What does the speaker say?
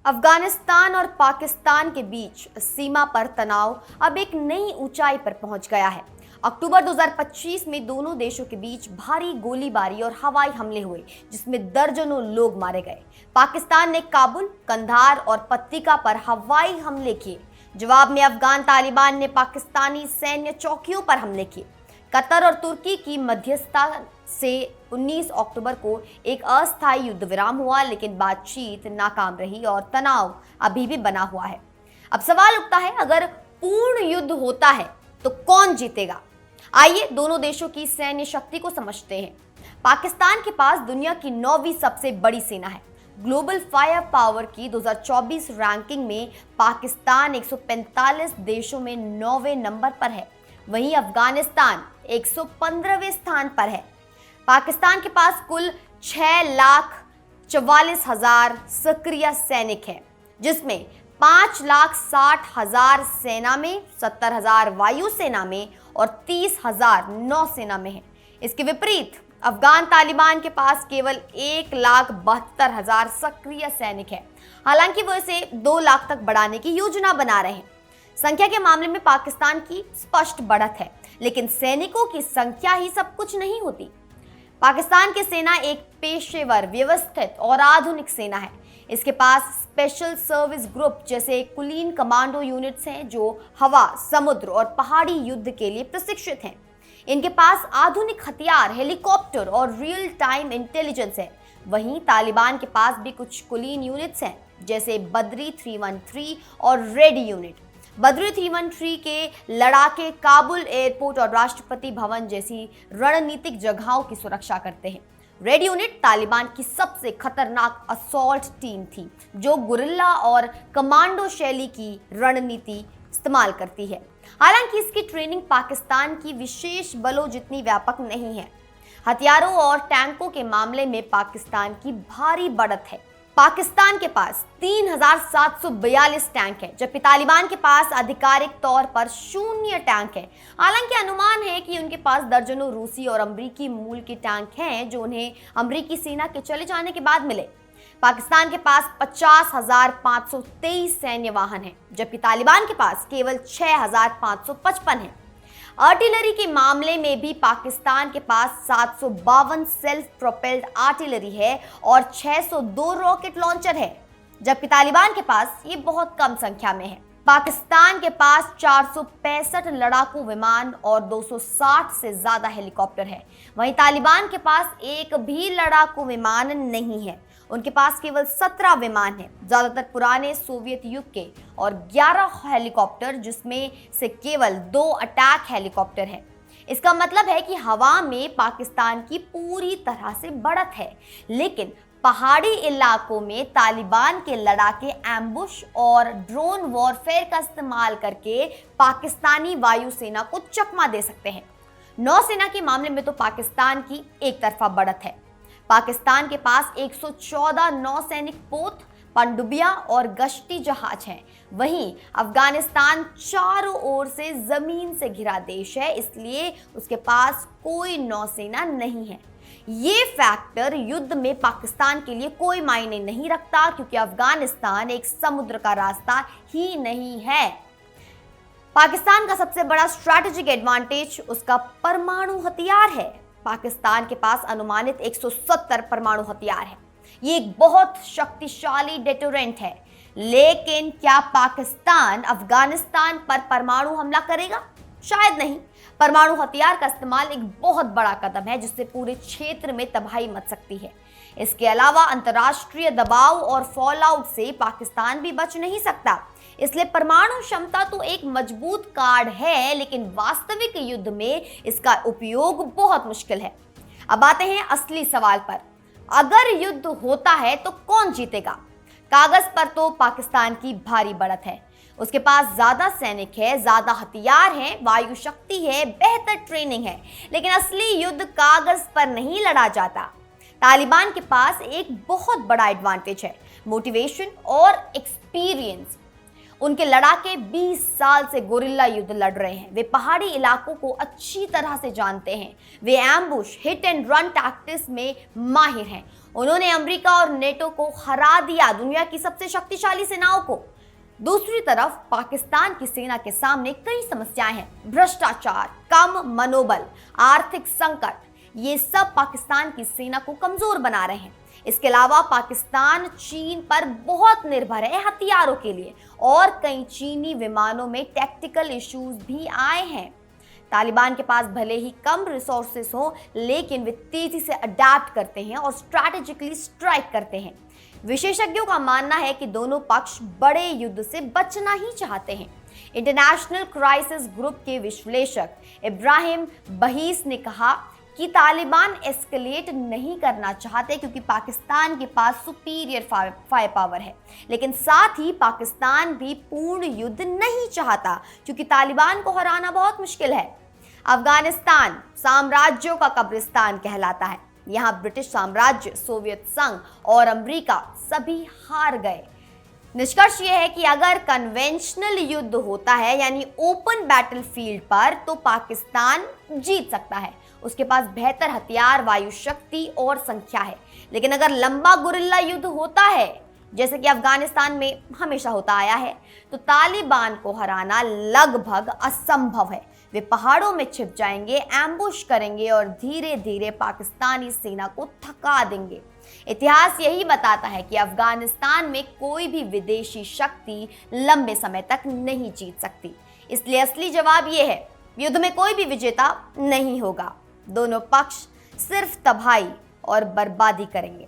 अफगानिस्तान और पाकिस्तान के बीच सीमा पर तनाव अब एक नई ऊंचाई पर पहुंच गया है। अक्टूबर 2025 में दोनों देशों के बीच भारी गोलीबारी और हवाई हमले हुए, जिसमें दर्जनों लोग मारे गए। पाकिस्तान ने काबुल, कंधार और पत्तिका पर हवाई हमले किए। जवाब में अफगान तालिबान ने पाकिस्तानी सैन्य चौकियों पर हमले किए। कतर और तुर्की की मध्यस्थता से 19 अक्टूबर को एक अस्थायी युद्ध विराम हुआ, लेकिन बातचीत नाकाम रही और तनाव अभी भी बना हुआ है। अब सवाल उठता है, अगर पूर्ण युद्ध होता है तो कौन जीतेगा? आइए दोनों देशों की सैन्य शक्ति को समझते हैं। पाकिस्तान के पास दुनिया की 9वीं सबसे बड़ी सेना है। ग्लोबल फायर पावर की 2024 रैंकिंग में पाकिस्तान 145 देशों में 9वें नंबर पर है। वहीं अफगानिस्तान 115वें स्थान पर है। पाकिस्तान के पास कुल 6,44,000 सक्रिय सैनिक हैं, जिसमें 5,60,000 सेना में, 70,000 वायुसेना में और 30,000 नौसेना में है। इसके विपरीत अफगान तालिबान के पास केवल 1,72,000 सक्रिय सैनिक है। हालांकि वो इसे 2 लाख तक बढ़ाने की योजना बना रहे हैं। संख्या के मामले में पाकिस्तान की स्पष्ट बढ़त है, लेकिन सैनिकों की संख्या ही सब कुछ नहीं होती। पाकिस्तान की सेना एक पेशेवर, व्यवस्थित और आधुनिक सेना है। इसके पास स्पेशल सर्विस ग्रुप जैसे कुलीन कमांडो यूनिट्स हैं, जो हवा, समुद्र और पहाड़ी युद्ध के लिए प्रशिक्षित हैं। इनके पास आधुनिक हथियार, हेलीकॉप्टर और रियल टाइम इंटेलिजेंस है। वहीं तालिबान के पास भी कुछ कुलीन यूनिट्स हैं, जैसे बद्री 313 और रेड यूनिट। बद्री 313 के लड़ाके काबुल एयरपोर्ट और राष्ट्रपति भवन जैसी रणनीतिक जगहों की सुरक्षा करते हैं। रेड यूनिट तालिबान की सबसे खतरनाक असॉल्ट टीम थी, जो गुरिल्ला और कमांडो शैली की रणनीति इस्तेमाल करती है। हालांकि इसकी ट्रेनिंग पाकिस्तान की विशेष बलों जितनी व्यापक नहीं है। हथियारों और टैंकों के मामले में पाकिस्तान की भारी बढ़त है। पाकिस्तान के पास 3,742 टैंक है, जबकि तालिबान के पास आधिकारिक तौर पर 0 टैंक है। हालांकि अनुमान है कि उनके पास दर्जनों रूसी और अमेरिकी मूल के टैंक हैं, जो उन्हें अमेरिकी सेना के चले जाने के बाद मिले। पाकिस्तान के पास 50,523 सैन्य वाहन हैं, जबकि तालिबान के पास केवल 6,555 हैं। आर्टिलरी के मामले में भी पाकिस्तान के पास 752 सेल्फ प्रोपेल्ड आर्टिलरी है और 602 रॉकेट लॉन्चर है, जबकि तालिबान के पास ये बहुत कम संख्या में है। पाकिस्तान के पास 465 लड़ाकू विमान और 260 से ज्यादा हेलीकॉप्टर है। वहीं तालिबान के पास एक भी लड़ाकू विमान नहीं है। उनके पास केवल 17 विमान हैं, ज्यादातर पुराने सोवियत युग के, और 11 हेलीकॉप्टर, जिसमें से केवल 2 अटैक हेलीकॉप्टर हैं। इसका मतलब है कि हवा में पाकिस्तान की पूरी तरह से बढ़त है, लेकिन पहाड़ी इलाकों में तालिबान के लड़ाके एम्बुश और ड्रोन वॉरफेयर का इस्तेमाल करके पाकिस्तानी वायुसेना को चकमा दे सकते हैं। नौसेना के मामले में तो पाकिस्तान की एक तरफा बढ़त है। पाकिस्तान के पास 114 नौसैनिक पोत, पनडुब्बियां और गश्ती जहाज हैं। वहीं अफगानिस्तान चारों ओर से जमीन से घिरा देश है, इसलिए उसके पास कोई नौसेना नहीं है। ये फैक्टर युद्ध में पाकिस्तान के लिए कोई मायने नहीं रखता, क्योंकि अफगानिस्तान एक समुद्र का रास्ता ही नहीं है। पाकिस्तान का सबसे बड़ा स्ट्रैटेजिक एडवांटेज उसका परमाणु हथियार है। पाकिस्तान के पास अनुमानित 170 परमाणु हथियार है। ये एक बहुत शक्तिशाली डेटोरेंट है। लेकिन क्या पाकिस्तान अफगानिस्तान पर परमाणु हमला करेगा? शायद नहीं। परमाणु हथियार का इस्तेमाल एक बहुत बड़ा कदम है, जिससे पूरे क्षेत्र में तबाही मच सकती है। इसके अलावा अंतर्राष्ट्रीय दबाव और फॉलआउट से पाकिस्तान भी बच नहीं सकता। इसलिए परमाणु क्षमता तो एक मजबूत कार्ड है, लेकिन वास्तविक युद्ध में इसका उपयोग बहुत मुश्किल है। अब आते हैं असली सवाल पर। अगर युद्ध होता है तो कौन जीतेगा? कागज पर तो पाकिस्तान की भारी बढ़त है। उसके पास ज्यादा सैनिक है, ज्यादा हथियार हैं, वायु शक्ति है, बेहतर ट्रेनिंग है, लेकिन असली युद्ध कागज पर नहीं लड़ा जाता। तालिबान के पास एक बहुत बड़ा एडवांटेज है, मोटिवेशन और एक्सपीरियंस। उनके लड़ाके 20 साल से गोरिल्ला युद्ध लड़ रहे हैं। वे पहाड़ी इलाकों को अच्छी तरह से जानते हैं। वे ambush, hit and run tactics में माहिर हैं। उन्होंने अमेरिका और नेटो को हरा दिया, दुनिया की सबसे शक्तिशाली सेनाओं को। दूसरी तरफ पाकिस्तान की सेना के सामने कई समस्याएं हैं, भ्रष्टाचार, कम मनोबल, आर्थिक संकट, ये सब पाकिस्तान की सेना को कमजोर बना रहे हैं। इसके अलावा पाकिस्तान चीन पर बहुत निर्भर है हथियारों के लिए और कई चीनी विमानों में टेक्निकल इश्यूज भी आए हैं। तालिबान के पास भले ही कम रिसोर्सेस हो, लेकिन वे तेजी से अडेप्ट करते हैं और स्ट्रैटेजिकली स्ट्राइक करते हैं। विशेषज्ञों का मानना है कि दोनों पक्ष बड़े युद्ध से बचना ही चाहते हैं। इंटरनेशनल क्राइसिस ग्रुप के विश्लेषक इब्राहिम बहीस ने कहा कि तालिबान एस्केलेट नहीं करना चाहते क्योंकि पाकिस्तान के पास सुपीरियर फायर पावर है, लेकिन साथ ही पाकिस्तान भी पूर्ण युद्ध नहीं चाहता क्योंकि तालिबान को हराना बहुत मुश्किल है। अफगानिस्तान साम्राज्यों का कब्रिस्तान कहलाता है। यहाँ ब्रिटिश साम्राज्य, सोवियत संघ और अमेरिका सभी हार गए। निष्कर्ष यह है कि अगर कन्वेंशनल युद्ध होता है यानी ओपन बैटलफील्ड पर, तो पाकिस्तान जीत सकता है। उसके पास बेहतर हथियार, वायु शक्ति और संख्या है। लेकिन अगर लंबा गुरिल्ला युद्ध होता है, जैसे कि अफगानिस्तान में हमेशा होता आया है, तो तालिबान को हराना लगभग असंभव है। वे पहाड़ों में छिप जाएंगे, एम्बुश करेंगे और धीरे धीरे पाकिस्तानी सेना को थका देंगे। इतिहास यही बताता है कि अफगानिस्तान में कोई भी विदेशी शक्ति लंबे समय तक नहीं जीत सकती। इसलिए असली जवाब यह है, युद्ध में कोई भी विजेता नहीं होगा। दोनों पक्ष सिर्फ तबाही और बर्बादी करेंगे।